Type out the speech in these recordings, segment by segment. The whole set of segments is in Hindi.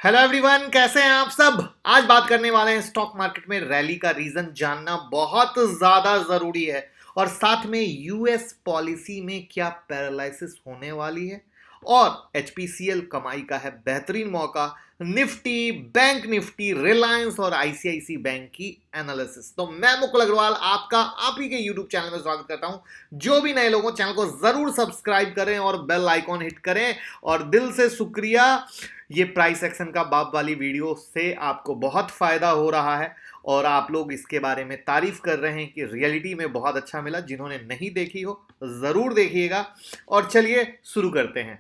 हेलो एवरीवन, कैसे हैं आप सब। आज बात करने वाले हैं स्टॉक मार्केट में रैली का रीजन जानना बहुत ज्यादा जरूरी है और साथ में यूएस पॉलिसी में क्या पैरालिसिस होने वाली है और एचपीसीएल कमाई का है बेहतरीन मौका। निफ्टी, बैंक निफ्टी, रिलायंस और आईसीआईसी बैंक की एनालिसिस। तो मैं मुकुल अग्रवाल आपका आप ही के यूट्यूब चैनल में स्वागत करता हूं। जो भी नए लोगों चैनल को जरूर सब्सक्राइब करें और बेल आइकॉन हिट करें। और दिल से शुक्रिया, ये प्राइस एक्शन का बाप वाली वीडियो से आपको बहुत फायदा हो रहा है और आप लोग इसके बारे में तारीफ कर रहे हैं कि रियलिटी में बहुत अच्छा मिला। जिन्होंने नहीं देखी हो जरूर देखिएगा। और चलिए शुरू करते हैं।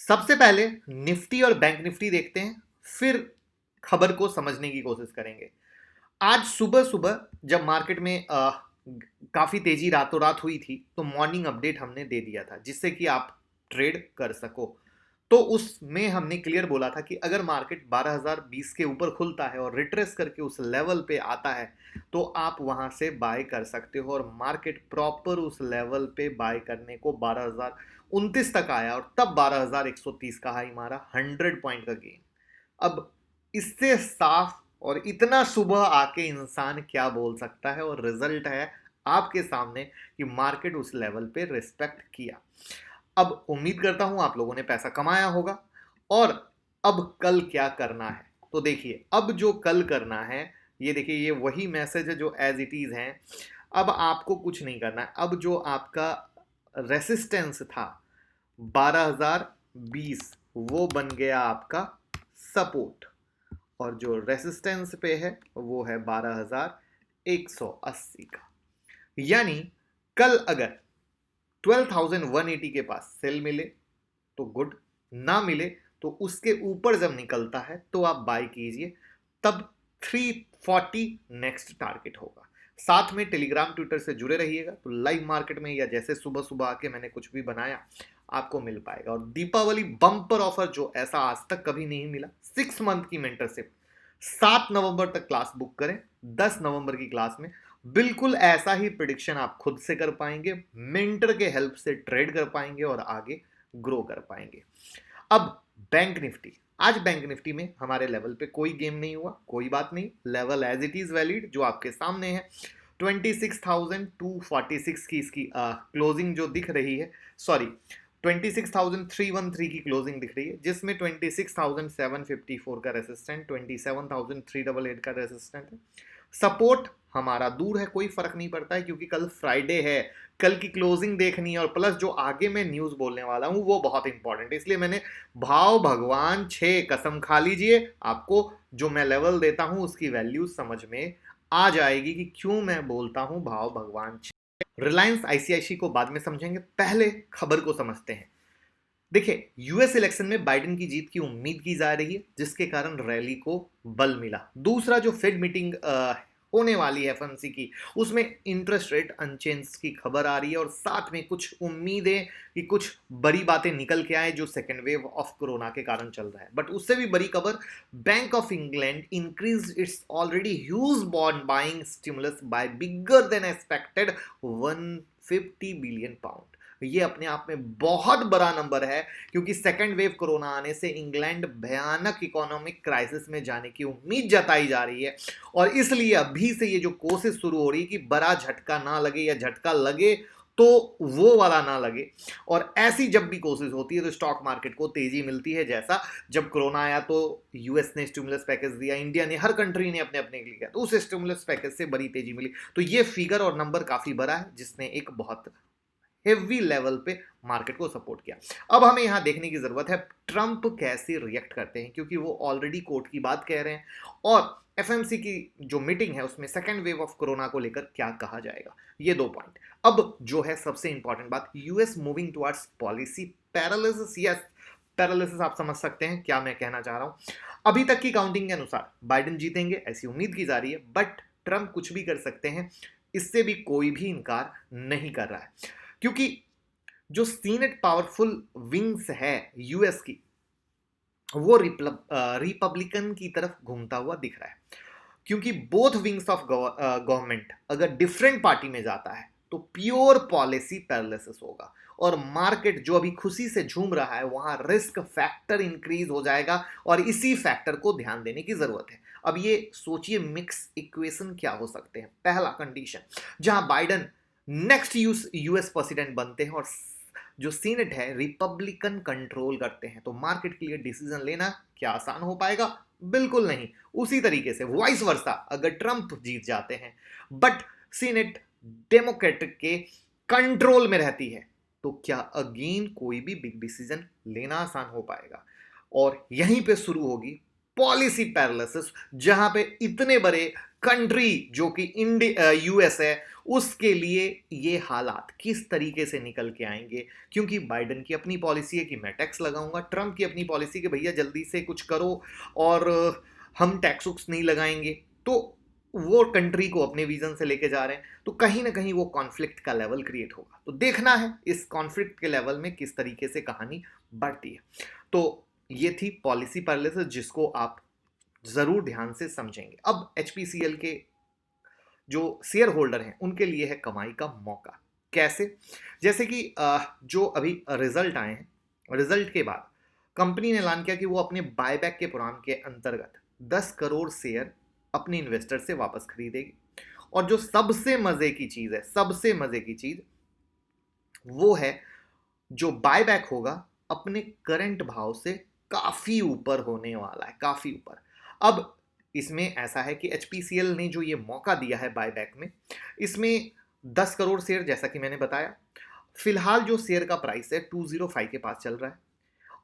सबसे पहले निफ्टी और बैंक निफ्टी देखते हैं, फिर खबर को समझने की कोशिश करेंगे। आज सुबह सुबह जब मार्केट में काफी तेजी रातों रात हुई थी तो मॉर्निंग अपडेट हमने दे दिया था जिससे कि आप ट्रेड कर सको। तो उसमें हमने क्लियर बोला था कि अगर मार्केट 12,020 के ऊपर खुलता है और रिट्रेस करके उस लेवल पे आता है तो आप वहां से बाय कर सकते हो। और मार्केट प्रॉपर उस लेवल पे बाय करने को 12,029 तक आया और तब 12,130 का हाई मारा, 100 पॉइंट का गेन। अब इससे साफ और इतना सुबह आके इंसान क्या बोल सकता है, और रिजल्ट है आपके सामने कि मार्केट उस लेवल पे रिस्पेक्ट किया। अब उम्मीद करता हूं आप लोगों ने पैसा कमाया होगा। और अब कल क्या करना है तो देखिए, अब जो कल करना है ये देखिए, ये वही मैसेज है जो एज इट इज है। अब आपको कुछ नहीं करना है। अब जो आपका रेसिस्टेंस था 12,020 वो बन गया आपका सपोर्ट, और जो रेसिस्टेंस पे है वो है 12,180 का। यानी कल अगर 12,180 के पास सेल मिले तो गुड, ना मिले तो उसके ऊपर जब निकलता है तो आप बाय कीजिए। तब 340 नेक्स्ट टारगेट होगा। साथ में टेलीग्राम ट्विटर से जुड़े रहिएगा तो लाइव मार्केट में या जैसे सुबह सुबह आके मैंने कुछ भी बनाया आपको मिल पाएगा। और दीपावली बम्पर ऑफर जो ऐसा आज तक कभी नहीं मिला, 6 मंथ की मेंटरशिप। 7 नवंबर तक क्लास बुक करें। 10 नवंबर की क्लास में बिल्कुल ऐसा ही प्रिडिक्शन आप खुद से कर पाएंगे, मेंटर के हेल्प से ट्रेड कर पाएंगे और आगे ग्रो कर पाएंगे। अब बैंक निफ्टी, आज बैंक निफ्टी में हमारे लेवल पे कोई गेम नहीं हुआ, कोई बात नहीं। Level as it is valid जो आपके सामने है। 26,246 की इसकी क्लोजिंग जो दिख रही है, सॉरी 26,313 की क्लोजिंग दिख रही है, जिसमें 26,754 का रेसिस्टेंट, 27,388 का रेसिस्टेंट है। सपोर्ट हमारा दूर है, कोई फर्क नहीं पड़ता है क्योंकि कल फ्राइडे है, कल की क्लोजिंग देखनी है। और प्लस जो आगे मैं न्यूज बोलने वाला हूं वो बहुत इंपॉर्टेंट है, इसलिए मैंने भाव भगवान 6 कसम खा लीजिए। आपको जो मैं लेवल देता हूं उसकी वैल्यू समझ में आ जाएगी कि क्यों मैं बोलता हूं भाव भगवान 6। रिलायंस आईसीआईसी को बाद में समझेंगे, पहले खबर को समझते हैं। देखिए, यूएस इलेक्शन में बाइडेन की जीत की उम्मीद की जा रही है जिसके कारण रैली को बल मिला। दूसरा, जो फेड मीटिंग होने वाली है एफएमसी की, उसमें इंटरेस्ट रेट अनचेंज की खबर आ रही है और साथ में कुछ उम्मीदें कि कुछ बड़ी बातें निकल के आए जो सेकेंड वेव ऑफ कोरोना के कारण चल रहा है। बट उससे भी बड़ी खबर, Bank of England increase its already huge bond buying stimulus by bigger than expected 150 billion pound. ये अपने आप में बहुत बड़ा नंबर है क्योंकि सेकेंड वेव कोरोना आने से इंग्लैंड भयानक इकोनॉमिक क्राइसिस में जाने की उम्मीद जताई जा रही है। और इसलिए अभी से ये जो कोशिश शुरू हो रही है कि बड़ा झटका ना लगे या झटका लगे तो वो वाला ना लगे। और ऐसी जब भी कोशिश होती है तो स्टॉक मार्केट को तेजी मिलती है। जैसा जब कोरोना आया तो यूएस ने स्टिमुलस पैकेज दिया, इंडिया ने, हर कंट्री ने अपने अपने लिए किया, तो उस स्टिमुलस पैकेज से बड़ी तेजी मिली। तो ये फिगर और नंबर काफी बड़ा है जिसने एक बहुत हेवी लेवल पे मार्केट को सपोर्ट किया। अब हमें यहां देखने की जरूरत है ट्रंप कैसे रिएक्ट करते हैं, क्योंकि वो ऑलरेडी कोर्ट की बात कह रहे हैं और एफएमसी की जो मीटिंग है उसमें सेकेंड वेव ऑफ कोरोना को लेकर क्या कहा जाएगा, ये 2 पॉइंट। अब जो है सबसे इंपॉर्टेंट बात, US moving towards policy paralysis. Yes, paralysis आप समझ सकते हैं क्या मैं कहना चाह रहा हूं। अभी तक की काउंटिंग के अनुसार बाइडेन जीतेंगे ऐसी उम्मीद की जा रही है, बट ट्रंप कुछ भी कर सकते हैं, इससे भी कोई भी इनकार नहीं कर रहा है, क्योंकि जो सीनेट पावरफुल विंग्स है यूएस की, वो रिपब्लिकन की तरफ घूमता हुआ दिख रहा है, क्योंकि बोथ विंग्स ऑफ गवर्नमेंट अगर डिफरेंट पार्टी में जाता है तो प्योर पॉलिसी पैरालिसिस होगा, और मार्केट जो अभी खुशी से झूम रहा है वहां रिस्क फैक्टर इंक्रीज हो जाएगा, और इसी फैक्टर को ध्यान देने की जरूरत है। अब ये सोचिए मिक्स इक्वेशन क्या हो सकते हैं। पहला कंडीशन, जहां बाइडन नेक्स्ट यूएस प्रेसिडेंट बनते हैं और जो सीनेट है रिपब्लिकन कंट्रोल करते हैं, तो मार्केट के लिए डिसीजन लेना क्या आसान हो पाएगा? बिल्कुल नहीं। उसी तरीके से वाइस वर्सा, अगर ट्रंप जीत जाते हैं बट सीनेट डेमोक्रेटिक के कंट्रोल में रहती है, तो क्या अगेन कोई भी बिग डिसीजन लेना आसान हो पाएगा? और यहीं पे शुरू होगी पॉलिसी पैरालिसिस, जहां पे इतने बड़े कंट्री जो कि इंडिया यूएस है, उसके लिए ये हालात किस तरीके से निकल के आएंगे, क्योंकि बाइडेन की अपनी पॉलिसी है कि मैं टैक्स लगाऊंगा, ट्रंप की अपनी पॉलिसी कि भैया जल्दी से कुछ करो और हम टैक्स उक्स नहीं लगाएंगे, तो वो कंट्री को अपने विजन से लेके जा रहे हैं, तो कहीं ना कहीं वो कॉन्फ्लिक्ट का लेवल क्रिएट होगा। तो देखना है इस कॉन्फ्लिक्ट के लेवल में किस तरीके से कहानी बढ़ती है। तो ये थी पॉलिसी पैरालिसिस, जिसको आप जरूर ध्यान से समझेंगे। अब एचपीसीएल के जो शेयर होल्डर हैं उनके लिए है कमाई का मौका। कैसे? जैसे कि जो अभी रिजल्ट आए हैं, रिजल्ट के बाद कंपनी ने ऐलान किया कि वो अपने बायबैक के प्रोग्राम के अंतर्गत 10 करोड़ शेयर अपने इन्वेस्टर से वापस खरीदेगी। और जो सबसे मजे की चीज है, सबसे मजे की चीज वो है जो बायबैक होगा अपने करंट भाव से काफी ऊपर होने वाला है, काफी ऊपर। अब इसमें ऐसा है कि एचपीसीएल ने जो ये मौका दिया है बायबैक में, इसमें 10 करोड़ शेयर, जैसा कि मैंने बताया, फिलहाल जो शेयर का प्राइस है 205 के पास चल रहा है,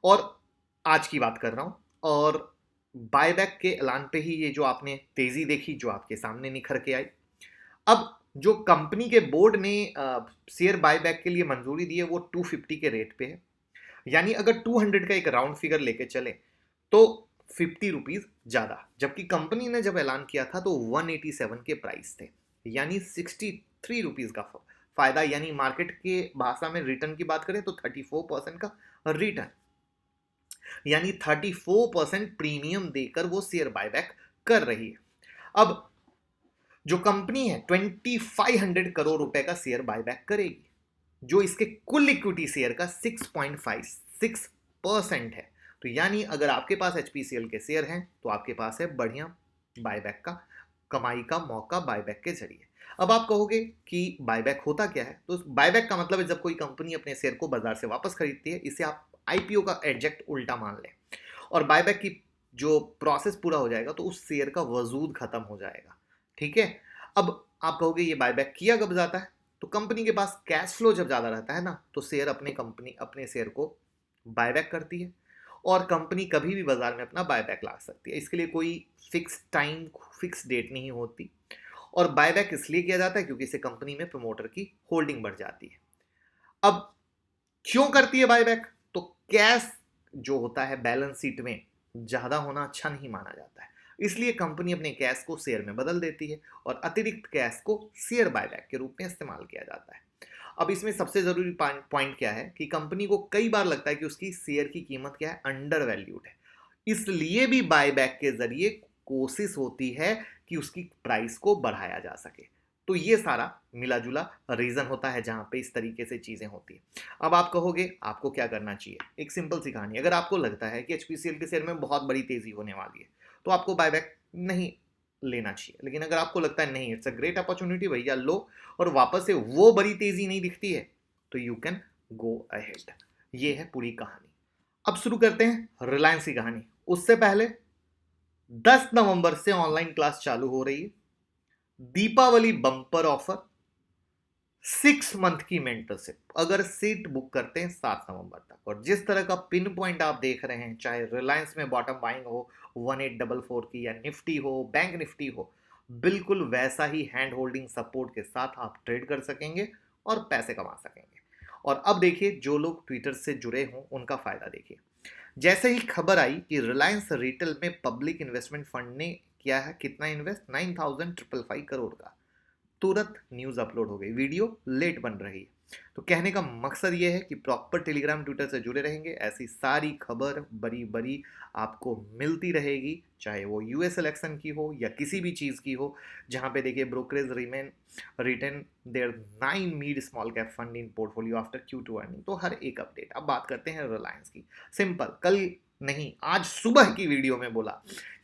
और आज की बात कर रहा हूं। और बायबैक के ऐलान पे ही ये जो आपने तेजी देखी, जो आपके सामने निखर के आई। अब जो कंपनी के बोर्ड ने शेयर बायबैक के लिए मंजूरी दी है वो 250 के रेट पे है, यानी अगर 200 का एक राउंड फिगर लेके चले तो 50 रुपीज ज्यादा, जबकि कंपनी ने जब ऐलान किया था तो 187 के प्राइस थे, यानी 63 रुपीज का फायदा, यानी मार्केट के भाषा में रिटर्न की बात करें तो 34% का रिटर्न, यानी 34% प्रीमियम देकर वो शेयर बायबैक कर रही है। अब जो कंपनी है 2500 करोड़ रुपए का शेयर बायबैक करेगी, जो इसके कुल इक्विटी शेयर का 6.56% है। तो यानी अगर आपके पास एचपीसीएल के शेयर हैं तो आपके पास है बढ़िया बायबैक का कमाई का मौका बायबैक के जरिए। अब आप कहोगे कि बायबैक होता क्या है? तो बायबैक का मतलब है जब कोई कंपनी अपने शेयर को बाजार से वापस खरीदती है, इसे आप आईपीओ का एग्जैक्ट उल्टा मान लें, और बायबैक की जो प्रोसेस पूरा हो जाएगा तो उस शेयर का वजूद खत्म हो जाएगा। ठीक है। अब आप कहोगे ये बायबैक किया कब जाता है? तो कंपनी के पास कैश फ्लो जब ज्यादा रहता है ना, तो शेयर अपने शेयर को बायबैक करती है, और कंपनी कभी भी बाजार में अपना बायबैक ला सकती है। इसके लिए कोई फिक्स टाइम, फिक्स डेट नहीं होती, और बायबैक इसलिए किया जाता है क्योंकि इससे कंपनी में प्रमोटर की होल्डिंग बढ़ जाती है। अब क्यों करती है बायबैक? तो कैश जो होता है बैलेंस शीट में ज्यादा होना अच्छा नहीं माना जाता है, इसलिए कंपनी अपने कैश को शेयर में बदल देती है, और अतिरिक्त कैश को शेयर बायबैक के रूप में इस्तेमाल किया जाता है। अब इसमें सबसे जरूरी पॉइंट क्या है कि कंपनी को कई बार लगता है कि उसकी शेयर की कीमत क्या है, अंडर वैल्यूड है, इसलिए भी बायबैक के जरिए कोशिश होती है कि उसकी प्राइस को बढ़ाया जा सके। तो ये सारा मिला जुला रीजन होता है जहां पे इस तरीके से चीजें होती है। अब आप कहोगे आपको क्या करना चाहिए? एक सिंपल सी कहानी, अगर आपको लगता है कि एचपीसीएल के शेयर में बहुत बड़ी तेजी होने वाली है तो आपको बायबैक नहीं लेना चाहिए, लेकिन अगर आपको लगता है नहीं, इट्स अ ग्रेट अपॉर्चुनिटी भैया, लो, और वापस से वो बड़ी तेजी नहीं दिखती है, तो यू कैन गो अहेड। ये है पूरी कहानी। अब शुरू करते हैं रिलायंस की कहानी। उससे पहले 10 नवंबर से ऑनलाइन क्लास चालू हो रही है, दीपावली बम्पर ऑफर, 6 मंथ की मेंटरशिप, अगर सीट बुक करते हैं 7 नवंबर तक। और जिस तरह का पिन पॉइंट आप देख रहे हैं, चाहे रिलायंस में बॉटम बाइंग हो 1844 की, या निफ्टी हो, बैंक निफ्टी हो, बिल्कुल वैसा ही हैंड होल्डिंग सपोर्ट के साथ आप ट्रेड कर सकेंगे और पैसे कमा सकेंगे। और अब देखिए, जो लोग ट्विटर से जुड़े हों उनका फायदा देखिए। जैसे ही खबर आई कि रिलायंस रिटेल में पब्लिक इन्वेस्टमेंट फंड ने किया है कितना इन्वेस्ट, 9,555 करोड़ का, तुरंत न्यूज अपलोड हो गई, वीडियो लेट बन रही है। तो कहने का मकसद ये है कि प्रॉपर टेलीग्राम ट्विटर से जुड़े रहेंगे, ऐसी सारी खबर बड़ी बड़ी आपको मिलती रहेगी, चाहे वो यूएस इलेक्शन की हो या किसी भी चीज़ की हो, जहां पे देखिए brokerage retain their 9 mid small cap fund in portfolio after Q2 earning. तो हर एक अपडेट। अब बात करते हैं रिलायंस की। सिंपल, कल नहीं आज सुबह की वीडियो में बोला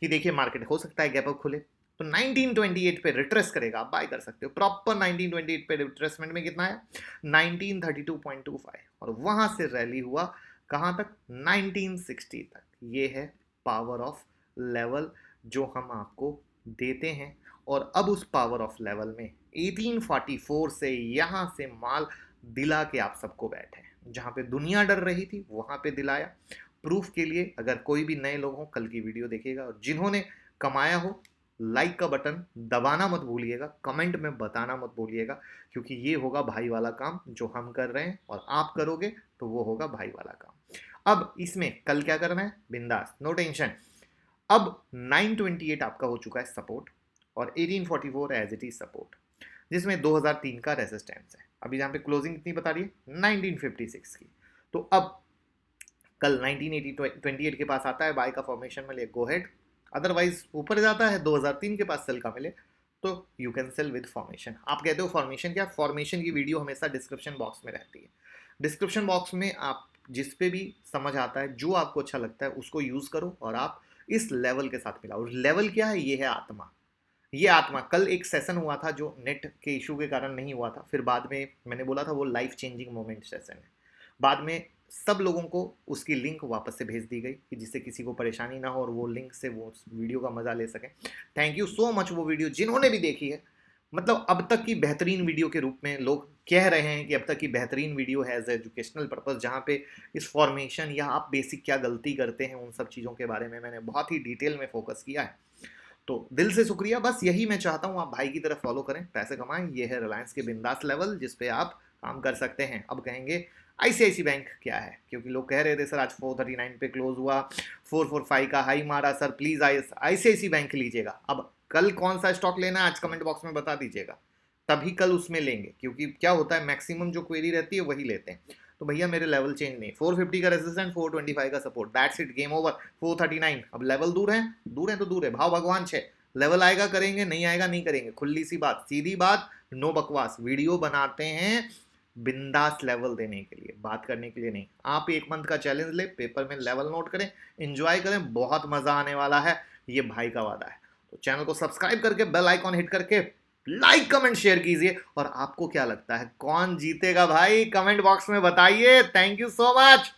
कि देखिए मार्केट हो सकता है गैप अप खुले, तो 1928 पे रिट्रेस करेगा, आप बाय कर सकते हो। प्रॉपर 1928 पे रिट्रेसमेंट में कितना है, 1932.25, और वहां से रैली हुआ कहां तक, 1960 तक। ये है पावर ऑफ लेवल जो हम आपको देते हैं। और अब उस पावर ऑफ लेवल में 1844 से यहां से माल दिला के आप सबको बैठे हैं। जहां पे दुनिया डर रही थी वहां पे दिलाया। प्रूफ के लिए अगर कोई भी नए लोग हो कल की वीडियो देखिएगा, और जिन्होंने कमाया हो लाइक का बटन दबाना मत भूलिएगा, कमेंट में बताना मत भूलिएगा, क्योंकि ये होगा भाई वाला काम जो हम कर रहे हैं, और आप करोगे तो वो होगा भाई वाला काम। अब इसमें कल क्या करना है, बिंदास, नो टेंशन। अब 928 आपका हो चुका है सपोर्ट, और 1844 एज इट इज सपोर्ट, जिसमें 2003 का रेजिस्टेंस है। अभी जहां पे क्लोजिंग कितनी बता रही है, 1956 की। तो अब कल 1928 के पास आता है, बाय का फॉर्मेशन में ले, गो हेड। अदरवाइज ऊपर जाता है 2003 के पास सेल का मिले तो you can sell with formation. आप कहते हो फॉर्मेशन क्या, फॉर्मेशन की वीडियो हमेशा डिस्क्रिप्शन बॉक्स में रहती है। डिस्क्रिप्शन बॉक्स में आप जिस पे भी समझ आता है, जो आपको अच्छा लगता है उसको यूज करो, और आप इस लेवल के साथ मिलाओ। लेवल क्या है, ये है आत्मा। ये आत्मा, कल एक सेशन हुआ था जो नेट के इशू के कारण नहीं हुआ था, फिर बाद में मैंने बोला था वो लाइफ चेंजिंग मोमेंट सेशन है। बाद में सब लोगों को उसकी लिंक वापस से भेज दी गई कि जिससे किसी को परेशानी ना हो और वो लिंक से वो वीडियो का मजा ले सकें। थैंक यू सो मच वो वीडियो जिन्होंने भी देखी है। मतलब अब तक की बेहतरीन वीडियो के रूप में लोग कह रहे हैं कि अब तक की बेहतरीन वीडियो है एज एजुकेशनल पर्पस, जहाँ पे इस फॉर्मेशन या आप बेसिक क्या गलती करते हैं उन सब चीज़ों के बारे में मैंने बहुत ही डिटेल में फोकस किया है। तो दिल से शुक्रिया। बस यही मैं चाहता हूँ, आप भाई की तरफ फॉलो करें, पैसे कमाएं। ये है रिलायंस के बिंदास लेवल जिस पे आप काम कर सकते हैं। अब कहेंगे आईसीआईसी बैंक क्या है, क्योंकि लोग कह रहे थे सर आज 439 पे क्लोज हुआ, 445 का हाई मारा, सर प्लीज आईसीआईसी बैंक लीजिएगा। अब कल कौन सा स्टॉक लेना है आज कमेंट बॉक्स में बता दीजिएगा, तभी कल उसमें लेंगे, क्योंकि क्या होता है मैक्सिमम जो क्वेरी रहती है वही लेते हैं। तो भैया मेरे लेवल चेंज नहीं, 450 का रेजिस्टेंस, 425 का support, that's it, game over. 439 अब लेवल दूर है, दूर है तो दूर है, भाव भगवान छे, लेवल आएगा करेंगे, नहीं आएगा नहीं करेंगे, खुली सी बात, सीधी बात, नो बकवास। वीडियो बनाते हैं बिंदास लेवल देने के लिए, बात करने के लिए नहीं। आप एक मंथ का चैलेंज ले, पेपर में लेवल नोट करें, एंजॉय करें, बहुत मजा आने वाला है, ये भाई का वादा है। तो चैनल को सब्सक्राइब करके बेल आइकॉन हिट करके लाइक कमेंट शेयर कीजिए। और आपको क्या लगता है कौन जीतेगा भाई, कमेंट बॉक्स में बताइए। Thank you so much.